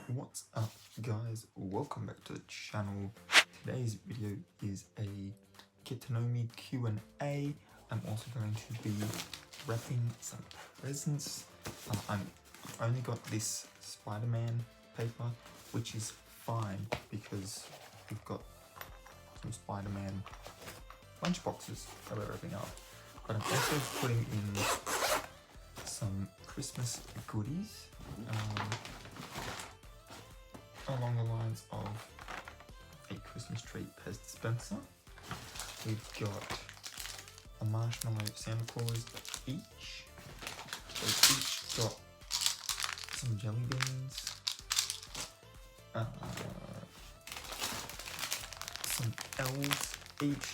What's up guys, welcome back to the channel. Today's video is a get to know me Q&A. I'm also going to be wrapping some presents. I've only got this Spider-Man paper, which is fine because we've got some Spider-Man lunch boxes that we're wrapping up. But I'm also putting in some Christmas goodies. Along the lines of a Christmas tree Pez dispenser. We've got a marshmallow Santa Claus each. They've each got some jelly beans, some elves each.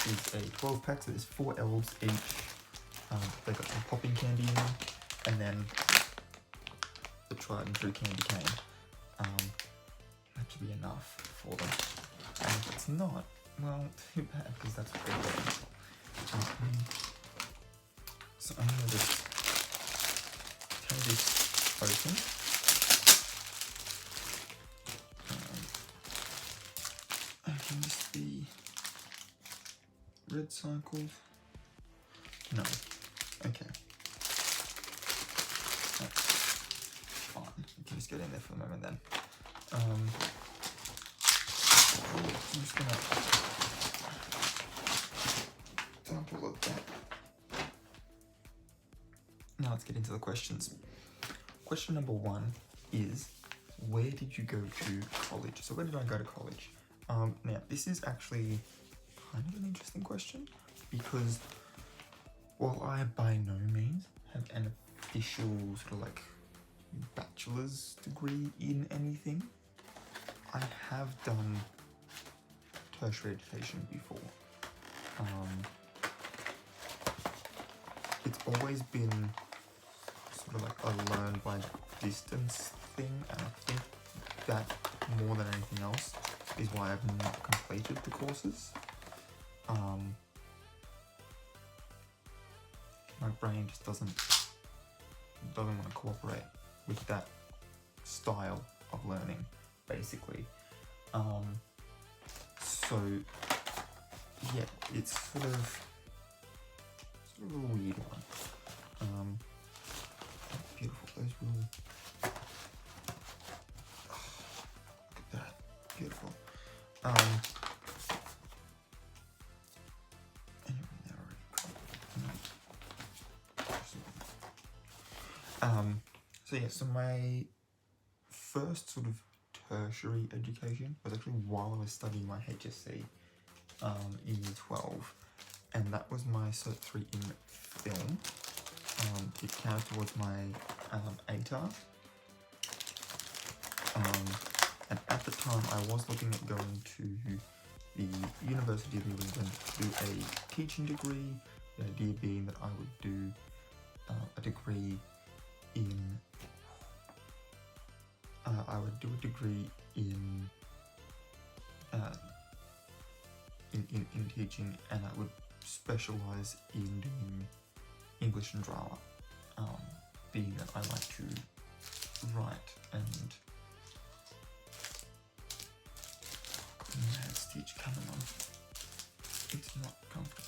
Is a 12 pack, so there's 4 elves each. They've got some popping candy in them, and then the tried and true candy cane. That should be enough for them. And if it's not, well, too bad, because that's pretty good. So I'm going to just tear this open. I can just be red circled. No. Okay. That's fine. You can just get in there for a moment then. I'm just gonna dump all of that. Now let's get into the questions. Question number 1 is, where did you go to college? So where did I go to college? Now this is actually kind of an interesting question because while I by no means have an official sort of like bachelor's degree in anything, I have done tertiary education before. It's always been sort of like a learn by distance thing, and I think that more than anything else is why I've not completed the courses. My brain just doesn't want to cooperate with that style of learning, basically. So yeah, it's sort of a weird one. Beautiful, those little, look at that, beautiful. So yeah, so my first sort of tertiary education was actually while I was studying my HSC in year 12, and that was my Cert 3 in film. It counted towards my ATAR, and at the time I was looking at going to the University of New England to do a teaching degree, the idea being that I would do a degree in in teaching, and I would specialise in doing English and drama, being that I like to write and mad stitch coming on. It's not comfortable.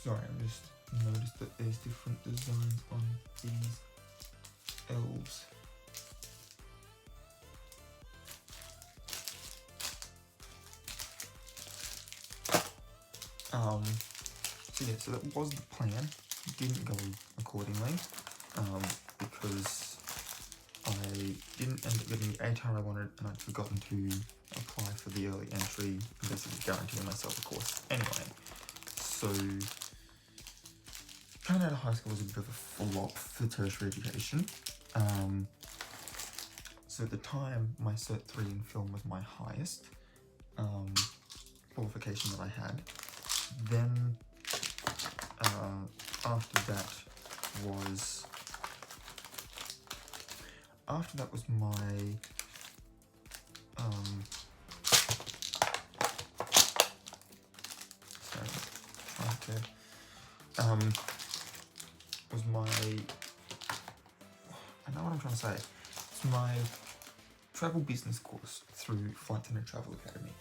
Sorry, I just noticed that there's different designs on these elves. So yeah, so that was the plan. It didn't go accordingly, because I didn't end up getting the ATAR I wanted, and I'd forgotten to apply for the early entry, and basically guaranteeing myself a course anyway. So coming out of high school was a bit of a flop for tertiary education. So at the time, my Cert 3 in film was my highest qualification that I had. Then after that was my was my, I know what I'm trying to say, it's my travel business course through Flight Centre Travel Academy.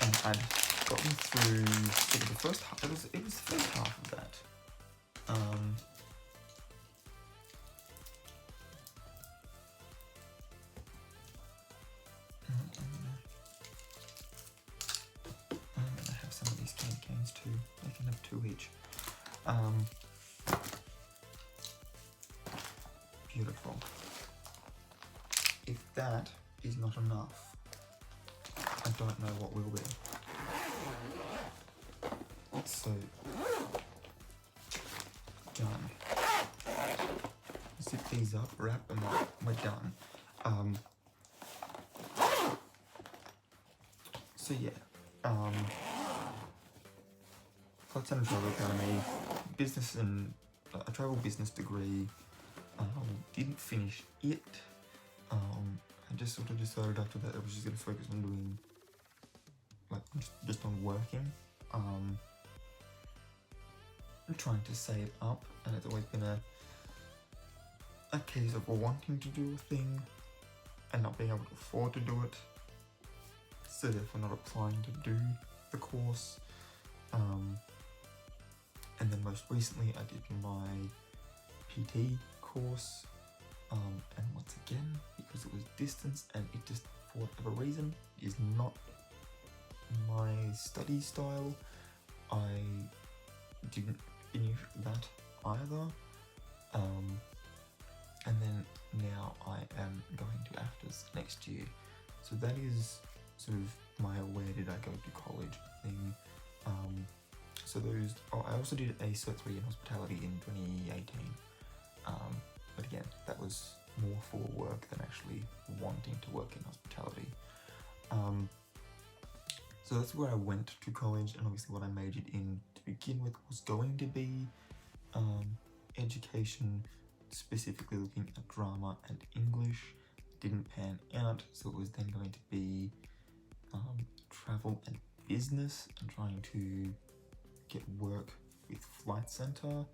And I'd gotten through sort of the first half, it was the first half of that. I'm gonna have some of these candy canes too. I can have 2 each. Beautiful. If that is not enough, I don't know what will be. So, done. Zip these up, wrap them up, we're done. So yeah, Flight Centre Travel Academy, business and a travel business degree. Didn't finish it. I just sort of decided after that I was just going to focus on doing, like, just on working. Trying to save up, and it's always been a case of wanting to do a thing and not being able to afford to do it, so therefore not applying to do the course. And then most recently I did my PT course, and once again, because it was distance and it just, for whatever reason, is not my study style, I didn't finish that either. And then now I am going to AFTRS next year, so that is sort of my where did I go to college thing. So those, I also did a Cert 3 in hospitality in 2018, but again, that was more for work than actually wanting to work in hospitality. So that's where I went to college, and obviously what I majored in to begin with was going to be education, specifically looking at drama and English. Didn't pan out, so it was then going to be travel and business, and trying to get work with Flight Centre.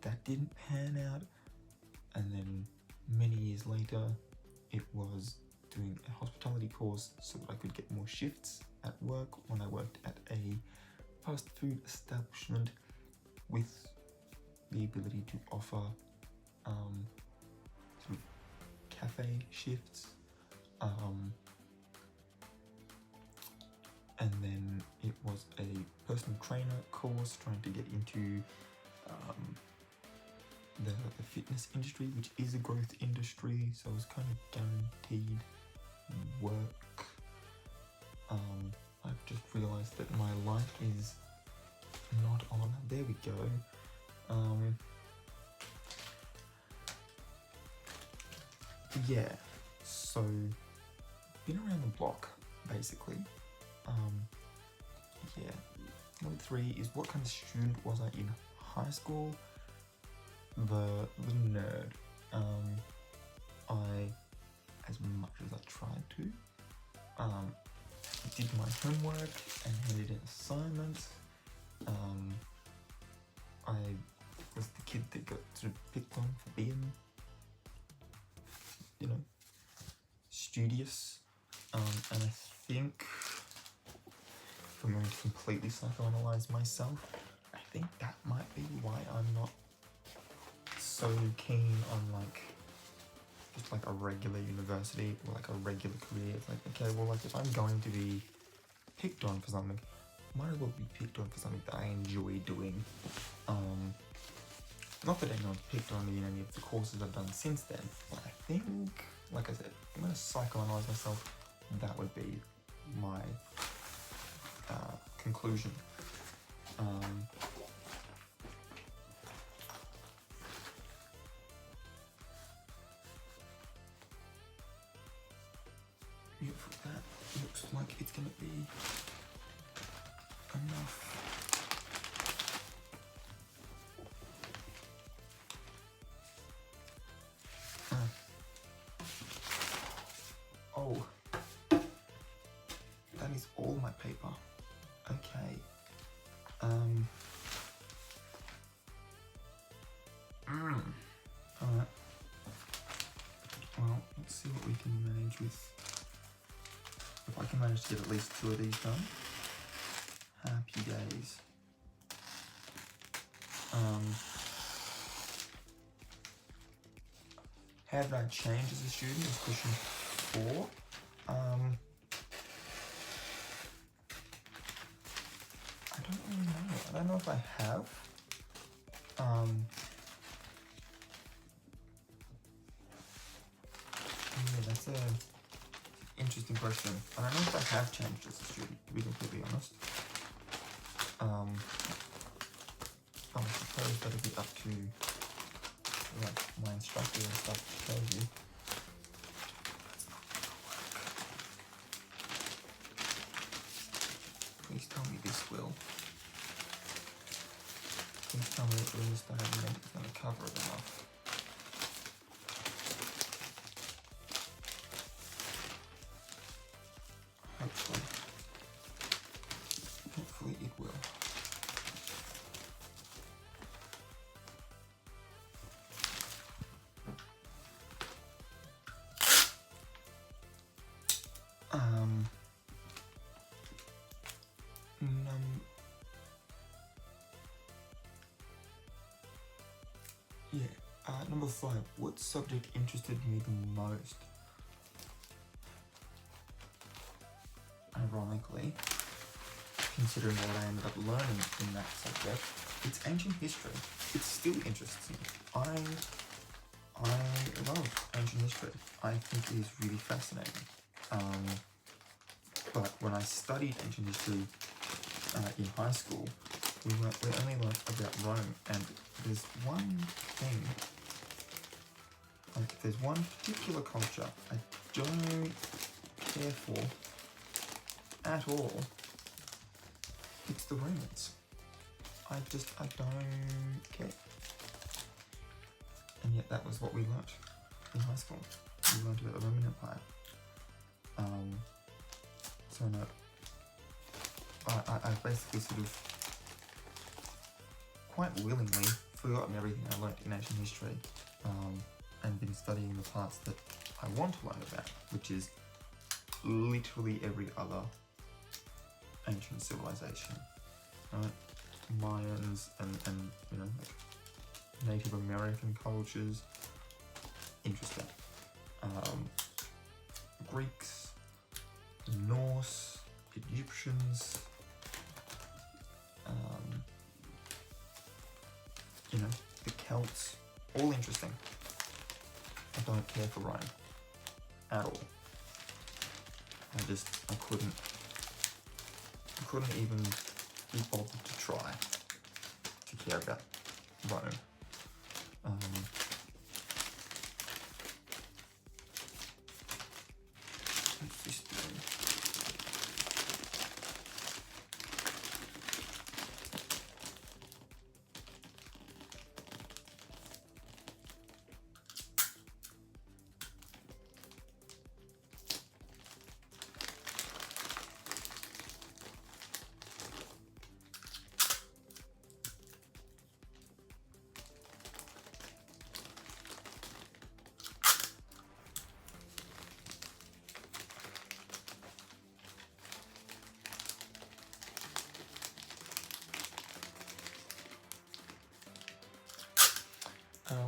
That didn't pan out, and then many years later it was doing a hospitality course so that I could get more shifts at work when I worked at a fast food establishment, with the ability to offer sort of cafe shifts. And then it was a personal trainer course, trying to get into the fitness industry, which is a growth industry, so it was kind of guaranteed work. I've just realised that my light is not on. There we go. Yeah, so been around the block basically. Yeah, number 3 is what kind of student was I in high school? The nerd. I, as much as I tried to, did my homework and handed in assignments. I was the kid that got sort of picked on for being, you know, studious. And I think, if I'm going to completely psychoanalyze myself, I think that might be why I'm not so keen on like just like a regular university or like a regular career. It's like, okay, well, like if I'm going to be picked on for something, might as well be picked on for something that I enjoy doing. Not that anyone's picked on me in any of the courses I've done since then, but I think, like I said, if I'm going to psychoanalyze myself, that would be my conclusion. Yeah, for that looks like it's going to be enough. Oh, that is all my paper. Okay. Alright. Well, let's see what we can manage with. If I can manage to get at least 2 of these done. Happy days. How did I change as a student is question 4. I don't really know. I don't know if I have. Yeah, that's a interesting question. I don't know if I have changed as a student, to be completely honest. I suppose that'll be up to like my instructor and stuff to tell you. That's not gonna work. Please tell me this will. Please tell me that this diagram is going to cover it enough. Hopefully. Hopefully it will. Number 5. What subject interested me the most? Ironically, considering what I ended up learning in that subject, it's ancient history. It still interests me. I love ancient history. I think it is really fascinating. But when I studied ancient history in high school, we only learned about Rome, and there's one thing, like there's one particular culture I don't care for at all. It's the Romans. I don't care. And yet that was what we learnt in high school. We learnt about the Roman Empire. So no, I basically sort of quite willingly forgotten everything I learnt in ancient history, and been studying the parts that I want to learn about, which is literally every other ancient civilization, right? Mayans and you know, like Native American cultures, interesting. Greeks, Norse, Egyptians, you know, the Celts, all interesting. I don't care for Rome at all. I couldn't even be bothered to try to care about Rome. What's this doing?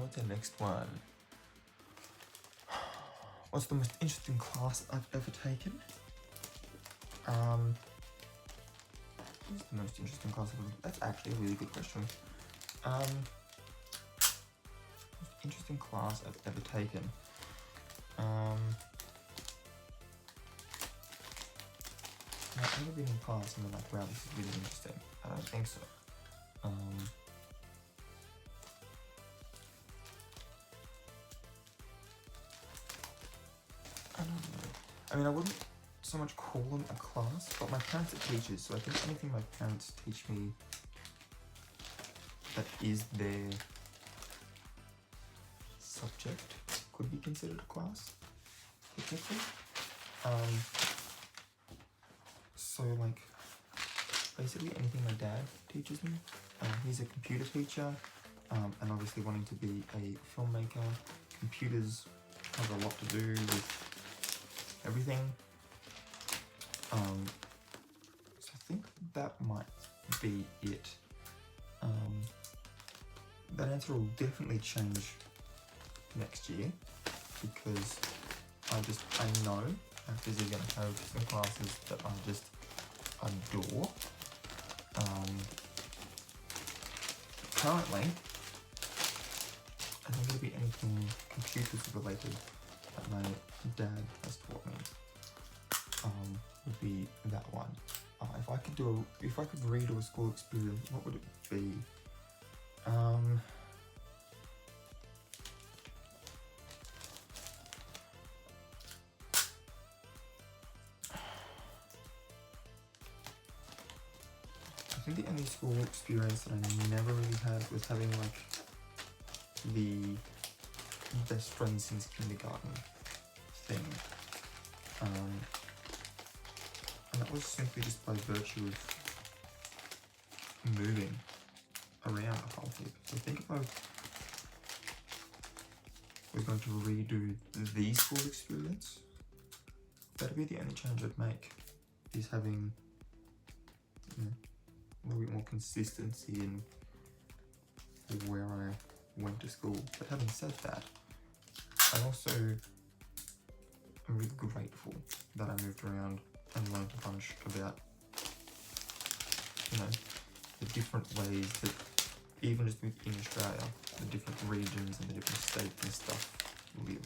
What's the next one? What's the most interesting class I've ever taken? What's the most interesting class I've ever... That's actually a really good question. Most interesting class I've ever taken. I've never been in class and been like, wow, this is really interesting. I don't think so. I don't know. I mean, I wouldn't so much call them a class, but my parents are teachers, so I think anything my parents teach me that is their subject could be considered a class, technically. So like basically anything my dad teaches me. He's a computer teacher, and obviously wanting to be a filmmaker, computers have a lot to do with everything. So I think that might be it. That answer will definitely change next year because I know I'm physically going to have some classes that I just adore. Currently, I think it'll be anything computers related that my dad has taught me. Would be that one. If I could redo a school experience, what would it be? I think the only school experience that I never really had was having like the best friends since kindergarten thing. And that was simply just by virtue of moving around a whole heap. So I think if I was going to redo the school experience, that'd be the only change I'd make, is having a little bit more consistency in where I went to school. But having said that, I also am really grateful that I moved around and learned a bunch about, the different ways that, even just within Australia, the different regions and the different states and stuff live.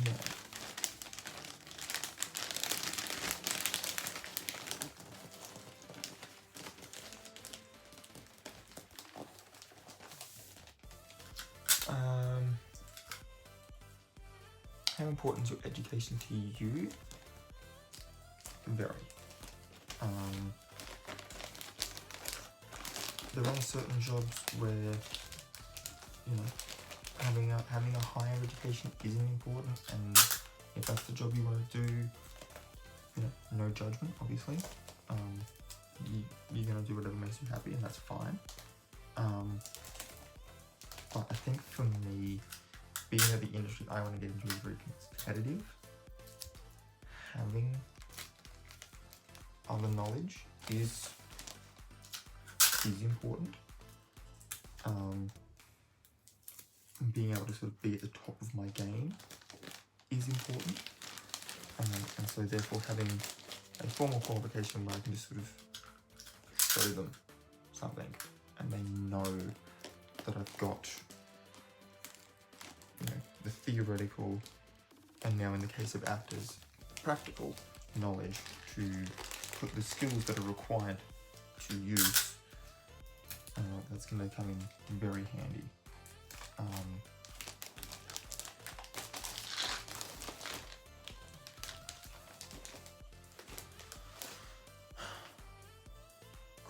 Yeah. How important is your education to you? Very. There are certain jobs where, having a higher education isn't important, and if that's the job you want to do, no judgment, obviously. You're gonna do whatever makes you happy, and that's fine. But I think for me, being that the industry I want to get into is very competitive, having other knowledge is important. Being able to sort of be at the top of my game is important. And so therefore having a formal qualification where I can just sort of show them something and they know that I've got the theoretical, and now in the case of actors, practical knowledge to put the skills that are required to use, that's going to come in very handy.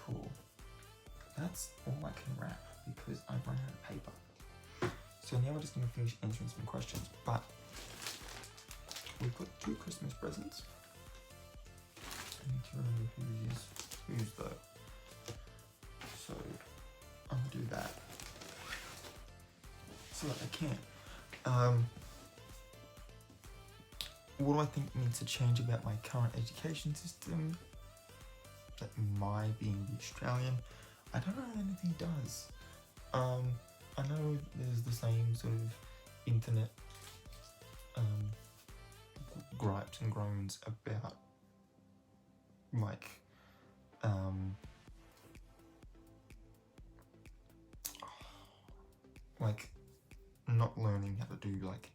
Cool. That's all I can wrap because I've run out of paper. So now we're just going to finish answering some questions, but we've got 2 Christmas presents. I need to remember who's though. So I'll do that so that I can. What do I think needs to change about my current education system? That my being the Australian, I don't know if anything does. I know there's the same sort of internet gripes and groans about like not learning how to do like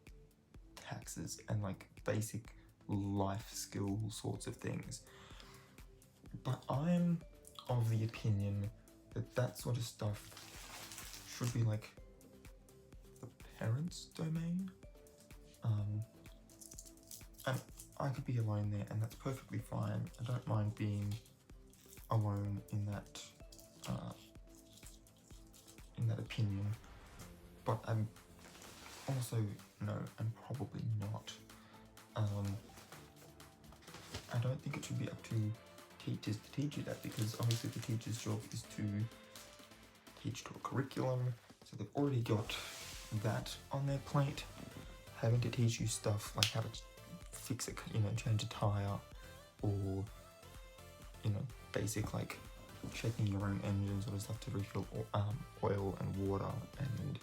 taxes and like basic life skill sorts of things. But I'm of the opinion that that sort of stuff should be like the parents' domain. And I could be alone there, and that's perfectly fine. I don't mind being alone in that opinion. But Also, no, and probably not. I don't think it should be up to teachers to teach you that, because obviously the teacher's job is to teach to a curriculum, so they've already got that on their plate. Having to teach you stuff like how to fix it, change a tire, or basic like checking your own engine sort of stuff to refill oil and water and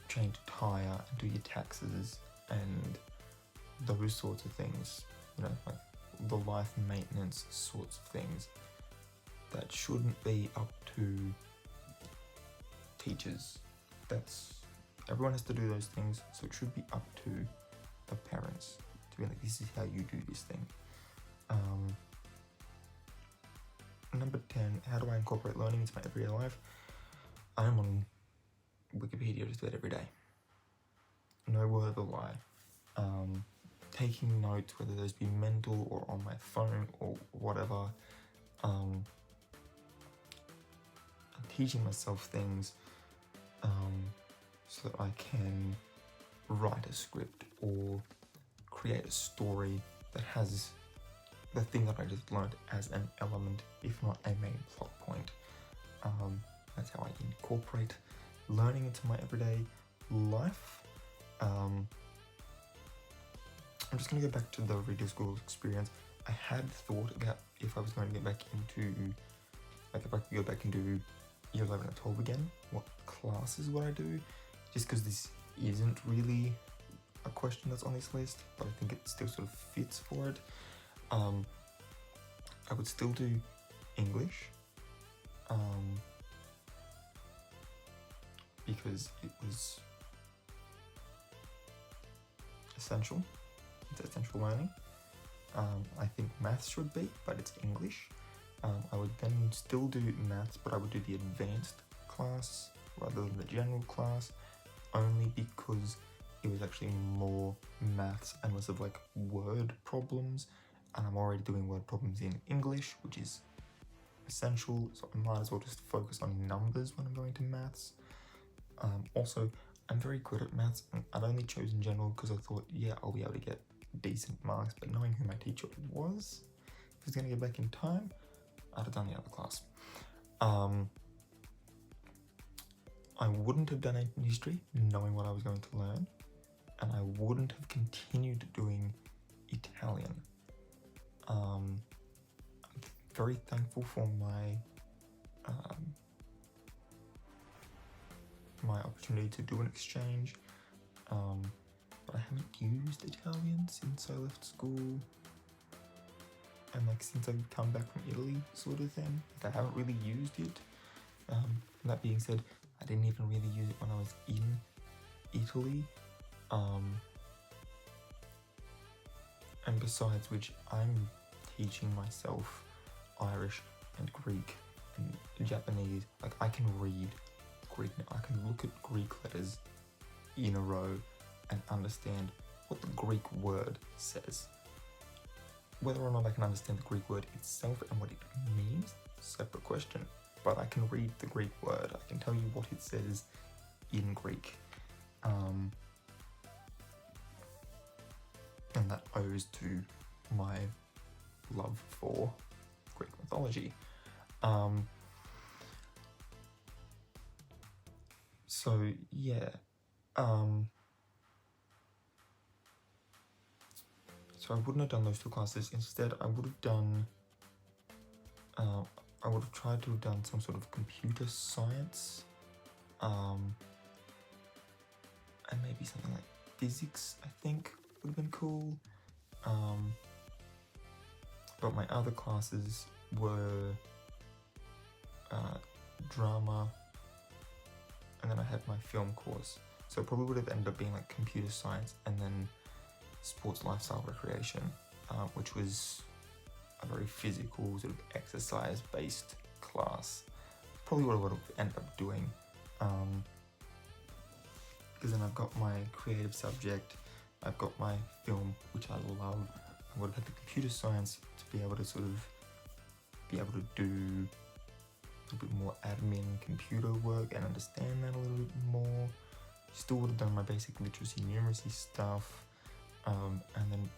change a tire and do your taxes and those sorts of things, like the life maintenance sorts of things, that shouldn't be up to teachers. Everyone has to do those things, so it should be up to the parents to be like, this is how you do this thing. Number 10, how do I incorporate learning into my everyday life? I'm on Wikipedia just about every day. No word of a lie. Taking notes, whether those be mental or on my phone or whatever. And teaching myself things so that I can write a script or create a story that has the thing that I just learned as an element, if not a main plot point. That's how I incorporate learning into my everyday life. I'm just going to go back to the radio school experience. I had thought about if I was going to get back into, like if I could go back and do year 11 and 12 again, what classes would I do? Just because this isn't really a question that's on this list, but I think it still sort of fits for it. I would still do English, because it was essential. It's essential learning. I think maths should be, but it's English. I would then still do maths, but I would do the advanced class rather than the general class, only because it was actually more maths and less of like word problems, and I'm already doing word problems in English, which is essential, so I might as well just focus on numbers when I'm going to maths. Also, I'm very good at maths, and I'd only chosen general because I thought, yeah, I'll be able to get decent marks, but knowing who my teacher was, if I was going to get back in time, I'd have done the other class. I wouldn't have done ancient history knowing what I was going to learn, and I wouldn't have continued doing Italian. I'm very thankful for my my opportunity to do an exchange, but I haven't used Italian since I left school, and like since I've come back from Italy, sort of thing. Like, I haven't really used it. That being said, I didn't even really use it when I was in Italy. And besides which, I'm teaching myself Irish and Greek and Japanese. Like, I can read Greek now. I can look at Greek letters in a row and understand what the Greek word says. Whether or not I can understand the Greek word itself and what it means, separate question. But I can read the Greek word. I can tell you what it says in Greek. And that owes to my love for Greek mythology. So yeah. So I wouldn't have done those two classes. Instead, I would have done. I would have tried to have done some sort of computer science, and maybe something like physics, I think would have been cool. But my other classes were drama, and then I had my film course. So it probably would have ended up being like computer science and then sports, lifestyle, recreation, which was a very physical sort of exercise based class. Probably what I would have ended up doing, because then I've got my creative subject, I've got my film, which I love. I would have had the computer science to be able to sort of be able to do a little bit more admin computer work and understand that a little bit more. still would have done my basic literacy numeracy stuff, and then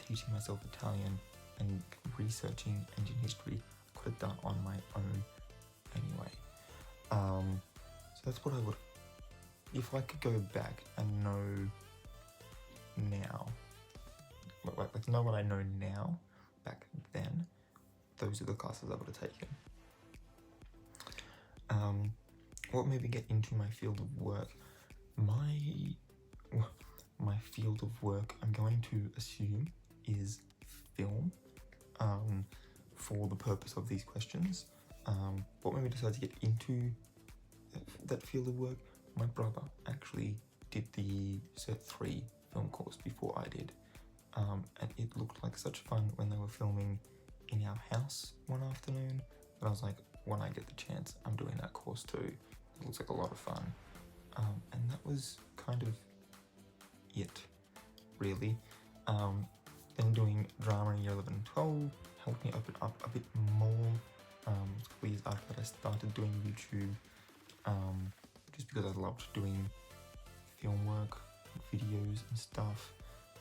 teaching myself Italian and researching ancient history I could have done on my own anyway. So that's what I would, if I could go back and know now, like know what I know now, back then, those are the classes I would have taken. What made me get into my field of work? My field of work, I'm going to assume, is film, for the purpose of these questions. What made me decide to get into that field of work? My brother actually did the Cert 3 film course before I did, and it looked like such fun when they were filming in our house one afternoon, but I was like, when I get the chance, I'm doing that course too. It looks like a lot of fun, and that was kind of it, really. Then doing drama in year 11 and 12 helped me open up a bit more. A couple years after that, I started doing YouTube, just because I loved doing film work, videos and stuff.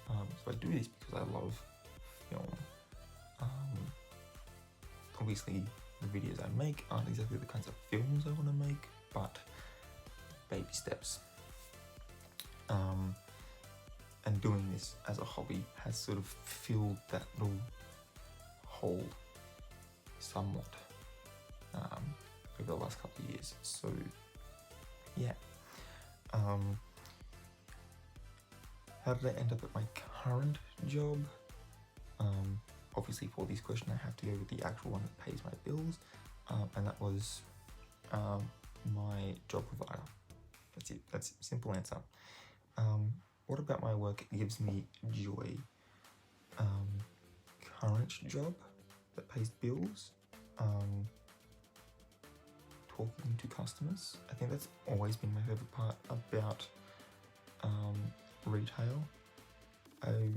So I do this because I love film. Obviously, the videos I make aren't exactly the kinds of films I want to make, but baby steps. And doing this as a hobby has sort of filled that little hole somewhat over the last couple of years. So yeah. How did I end up at my current job? Obviously for this question I have to go with the actual one that pays my bills, and that was my job provider. That's it. That's a simple answer. What about my work gives me joy? Current job that pays bills, talking to customers. I think that's always been my favorite part about retail. I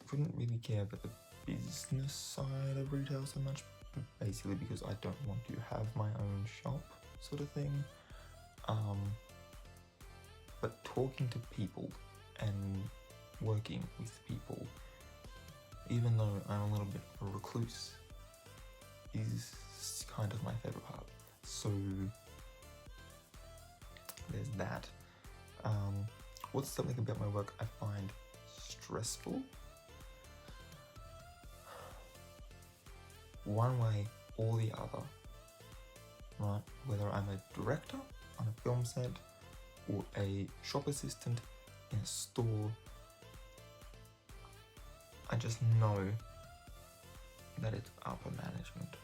couldn't really care about the business side of retail so much, basically because I don't want to have my own shop sort of thing. But talking to people and working with people, even though I'm a little bit of a recluse, is kind of my favorite part. So there's that. What's something about my work I find stressful? One way or the other, right? Whether I'm a director on a film set or a shop assistant in a store, I just know that it's upper management,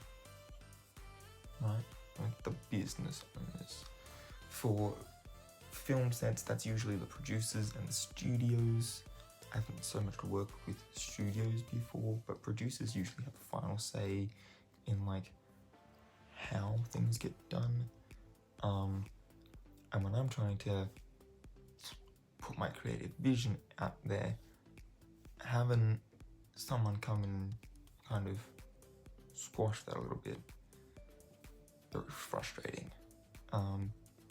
right? Like the business owners. For film sets, that's usually the producers and the studios. I haven't so much worked with studios before, but producers usually have the final say in like how things get done. And when I'm trying to put my creative vision out there, having someone come and kind of squash that a little bit, very frustrating.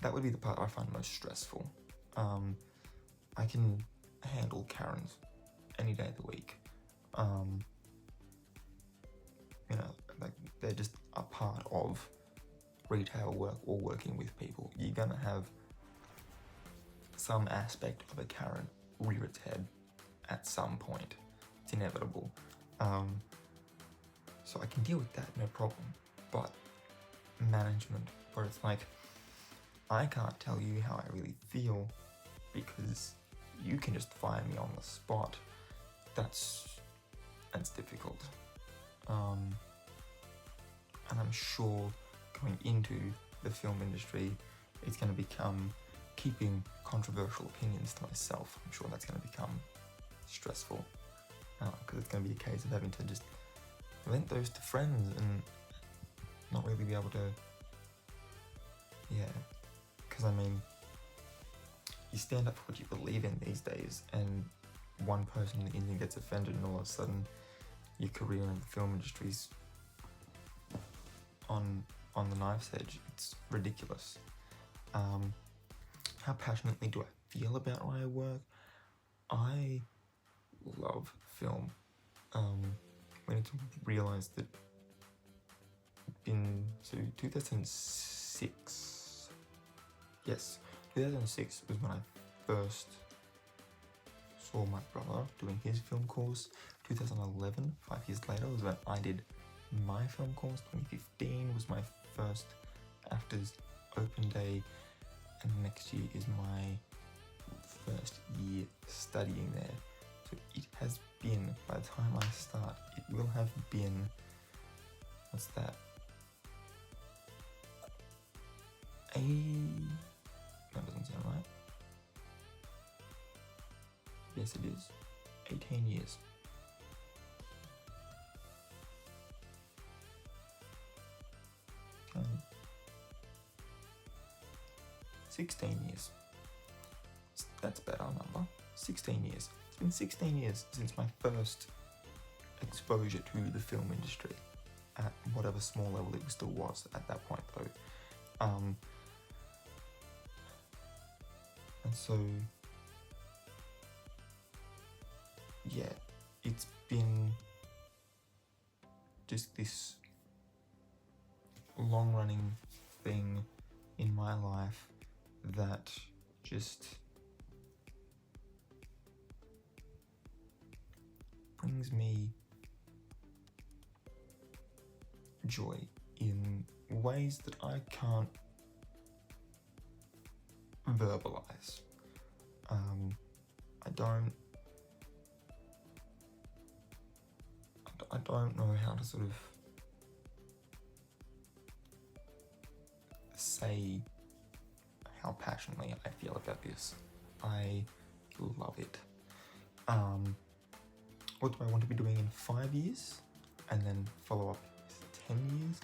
That would be the part I find most stressful. I can handle Karens any day of the week. You know, like they're just a part of retail work or working with people. You're gonna have some aspect of a Karen rear its head at some point. It's inevitable. So I can deal with that, no problem. But management, where it's like, I can't tell you how I really feel because you can just fire me on the spot. That's difficult. And I'm sure going into the film industry, it's going to become keeping controversial opinions to myself. I'm sure that's going to become stressful because it's going to be a case of having to just vent those to friends and not really be able to, because I mean, you stand up for what you believe in these days, and one person in India gets offended and all of a sudden your career in the film industry's on the knife's edge. It's ridiculous. How passionately do I feel about my work. I love film. We need to realise that in 2006, yes, 2006 was when I first saw my brother doing his film course. 2011, 5 years later, was when I did my film course. 2015 was my first AFTRS open day, and next year is my first year studying there. So it has been, by the time I start, it will have been, what's that? That doesn't sound right. Yes, it is. 18 years. 16 years. That's a better number. 16 years. It's been 16 years since my first exposure to the film industry, at whatever small level it still was at that point though. And so, yeah, it's been just this long-running thing in my life that just brings me joy in ways that I can't verbalize. I don't know how to sort of say how passionately I feel about this. I love it. What do I want to be doing in 5 years? And then follow up 10 years?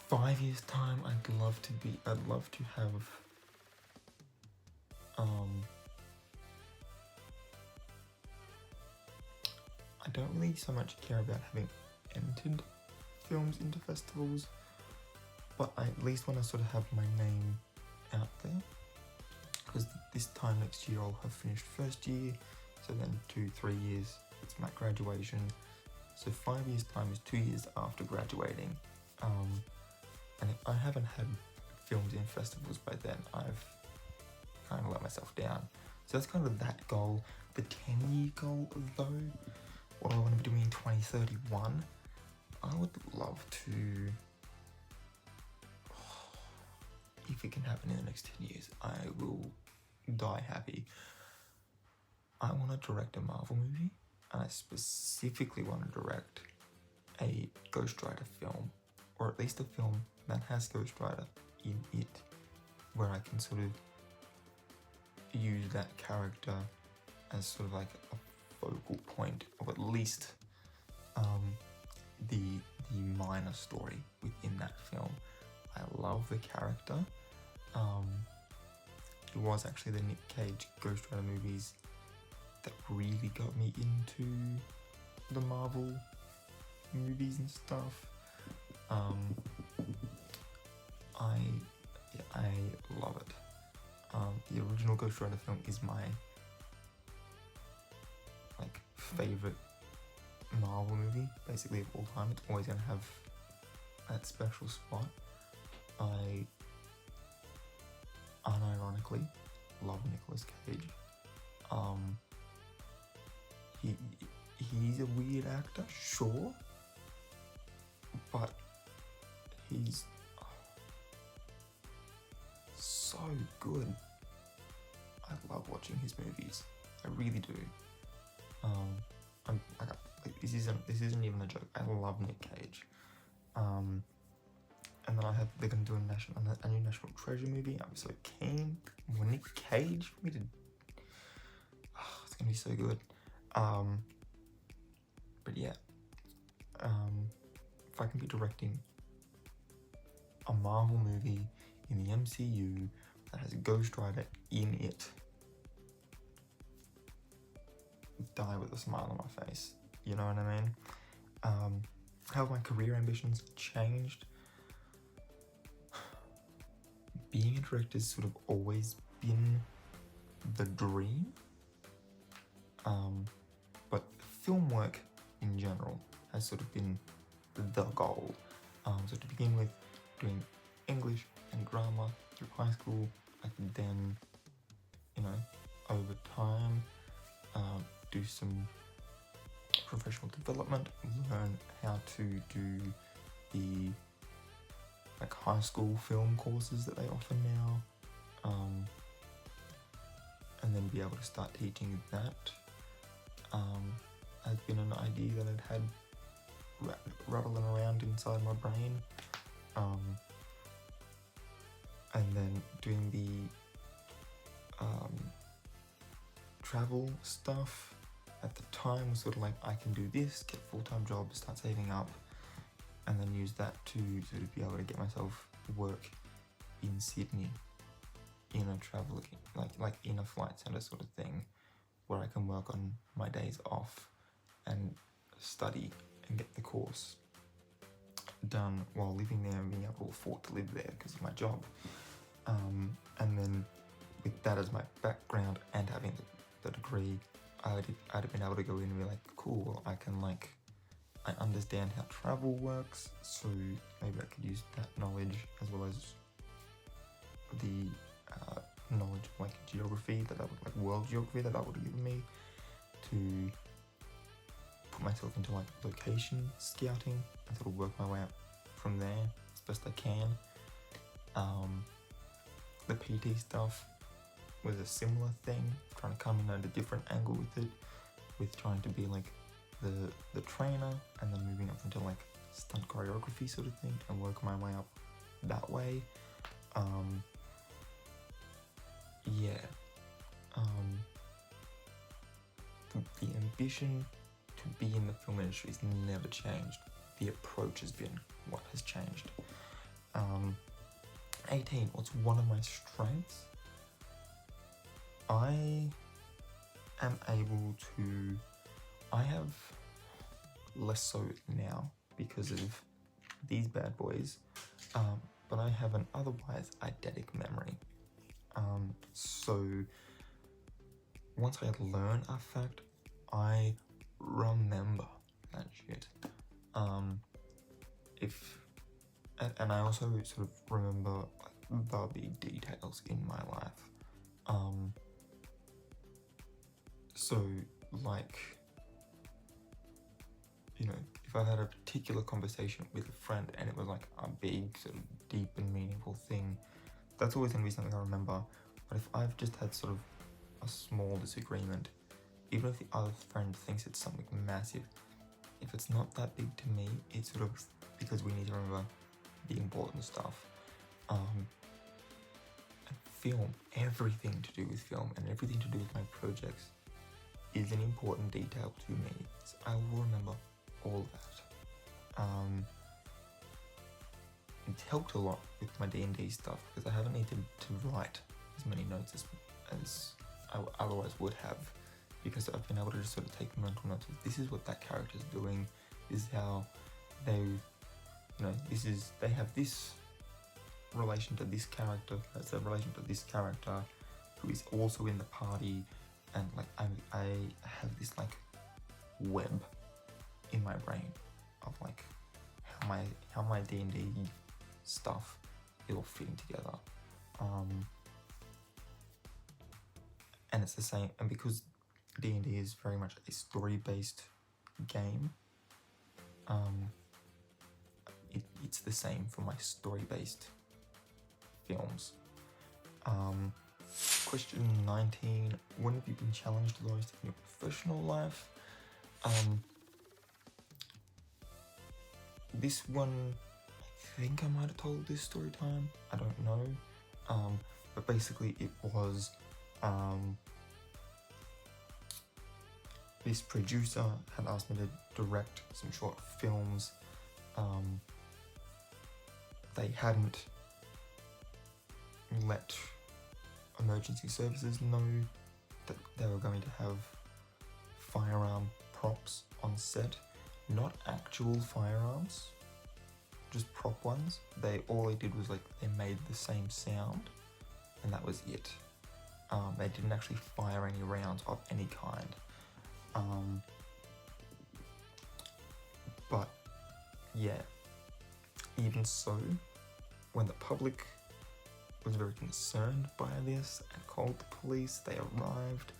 5 years time, I'd love to have I don't really so much care about having entered films into festivals, but I at least want to sort of have my name out there, because this time next year I'll have finished first year, so then 2-3 years it's my graduation, so 5 years time is 2 years after graduating, and if I haven't had films in festivals by then, I've kind of let myself down. So that's kind of that goal. The 10-year goal though, what I want to be doing in 2031, I would love to, if it can happen in the next 10 years, I will die happy. I want to direct a Marvel movie, and I specifically want to direct a Ghost Rider film, or at least a film that has Ghost Rider in it, where I can sort of use that character as sort of like a focal point of at least the minor story within that film. I love the character. It was actually the Nick Cage Ghost Rider movies that really got me into the Marvel movies and stuff. I love it. The original Ghost Rider film is my favorite Marvel movie, basically of all time. It's always gonna have that special spot. I unironically love Nicolas Cage. He's a weird actor, sure, but he's so good. I love watching his movies. I really do. This isn't even a joke. I love Nick Cage. And then they're gonna do a new National Treasure movie. I'm so keen. More Nick Cage for me to. Oh, it's gonna be so good. But yeah. If I can be directing a Marvel movie in the MCU that has a Ghost Rider in it, die with a smile on my face. You know what I mean? How have my career ambitions changed? Being a director has sort of always been the dream, but film work in general has sort of been the goal. So to begin with, doing English and grammar through high school, I could then, over time, do some professional development, learn how to do the high school film courses that they offer now, and then be able to start teaching that. Has been an idea that I'd had rattling around inside my brain, and then doing the travel stuff at the time was sort of like, I can do this, get a full-time job, start saving up, and then use that to sort of be able to get myself work in Sydney, in a travel, like in a flight centre sort of thing, where I can work on my days off and study and get the course done while living there and being able to afford to live there because of my job. And then with that as my background and having the degree, I'd have been able to go in and be like, cool, I understand how travel works, so maybe I could use that knowledge as well as the knowledge of geography, world geography that would have given me, to put myself into location scouting and sort of work my way up from there as best I can. The PT stuff was a similar thing, trying to come in at a different angle with it, with trying to be the trainer and then moving up into stunt choreography sort of thing and work my way up that way. The ambition to be in the film industry has never changed. The approach has been what has changed. 18, what's one of my strengths? I have less so now because of these bad boys, but I have an otherwise eidetic memory. So once I learn a fact, I remember that shit. And I also sort of remember the big details in my life. So if I had a particular conversation with a friend and it was a big sort of deep and meaningful thing, that's always going to be something I remember. But if I've just had sort of a small disagreement, even if the other friend thinks it's something massive, if it's not that big to me, it's sort of because we need to remember the important stuff. And film, everything to do with film and everything to do with my projects is an important detail to me. So I will remember all that. It's helped a lot with my D&D stuff because I haven't needed to write as many notes as I otherwise would have, because I've been able to just sort of take mental notes of this is what that character's doing, this is how they have this relation to this character, that's a relation to this character who is also in the party, and I have this web in my brain of how my D&D stuff is all fitting together. And it's the same, and because D&D is very much a story-based game, it's the same for my story-based films. Question 19, when have you been challenged the most in your professional life? This one, I think I might have told this story time, I don't know, but basically it was, this producer had asked me to direct some short films. They hadn't let emergency services know that they were going to have firearm props on set, not actual firearms, just prop ones. All they did was they made the same sound, and that was it. They didn't actually fire any rounds of any kind. But yeah, even so, when the public was very concerned by this and called the police, they arrived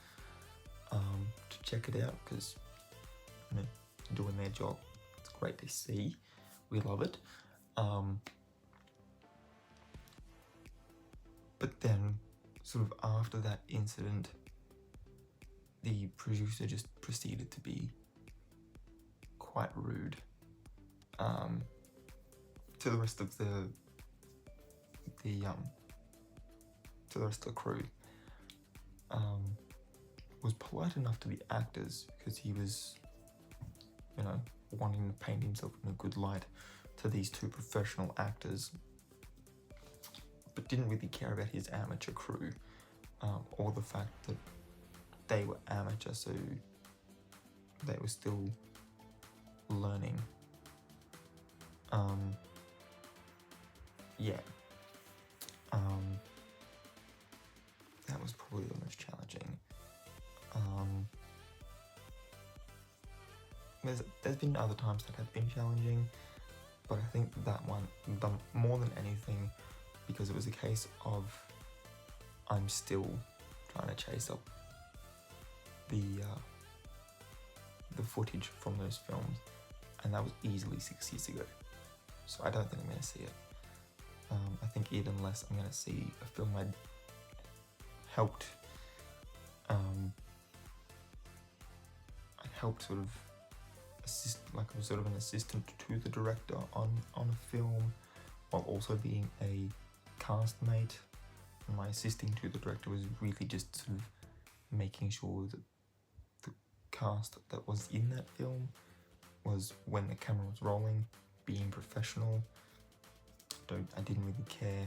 to check it out because, you know, doing their job. It's great to see. We love it. But then, sort of after that incident, the producer just proceeded to be quite rude to the rest of the crew. Was polite enough to the actors because he was, you know, wanting to paint himself in a good light to these two professional actors, but didn't really care about his amateur crew, or the fact that they were amateur, so they were still learning. Yeah. That was probably the most challenging. There's been other times that have been challenging, but I think that one, more than anything, because it was a case of I'm still trying to chase up the footage from those films, and that was easily 6 years ago. So I don't think I'm going to see it. I think even less I'm going to see a film I helped sort of assist, like I was sort of an assistant to the director on a film, while also being a castmate. And my assisting to the director was really just sort of making sure that the cast that was in that film was, when the camera was rolling, being professional. I didn't really care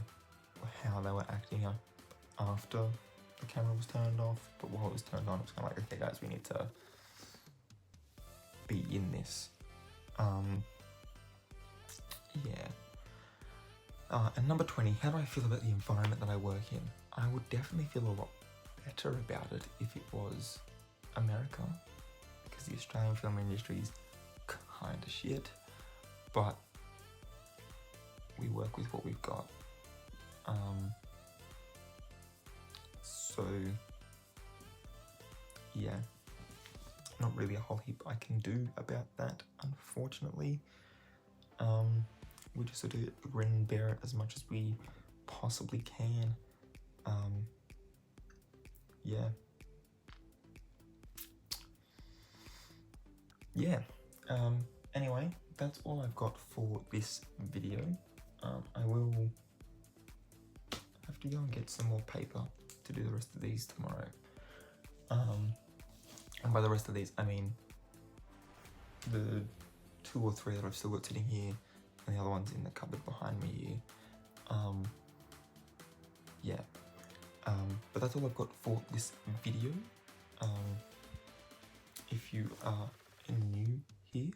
how they were acting up after the camera was turned off, but while it was turned on, it was kind of like, okay guys, we need to be in this. Yeah. And number 20, how do I feel about the environment that I work in? I would definitely feel a lot better about it if it was America, because the Australian film industry is kind of shit, but we work with what we've got. So yeah, not really a whole heap I can do about that, unfortunately. We just sort of grin and bear it as much as we possibly can. Yeah. Anyway, that's all I've got for this video. I will have to go and get some more paper to do the rest of these tomorrow. And by the rest of these, I mean the 2 or 3 that I've still got sitting here, and the other one's in the cupboard behind me here. Yeah. But that's all I've got for this video. If you are new here,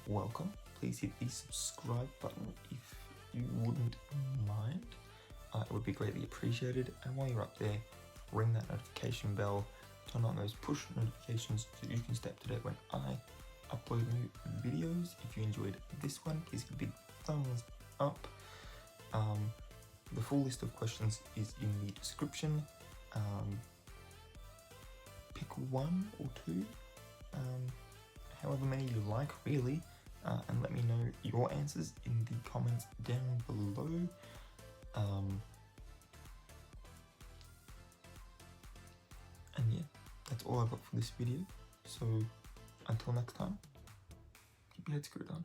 welcome. Please hit the subscribe button if you wouldn't mind. It would be greatly appreciated. And while you're up there, ring that notification bell, turn on those push notifications so you can stay up to date when I upload new videos. If you enjoyed this one, please give a big thumbs up. The full list of questions is in the description. Pick 1 or 2, however many you like, really, and let me know your answers in the comments down below. And yeah, that's all I've got for this video. So until next time, keep your head screwed on.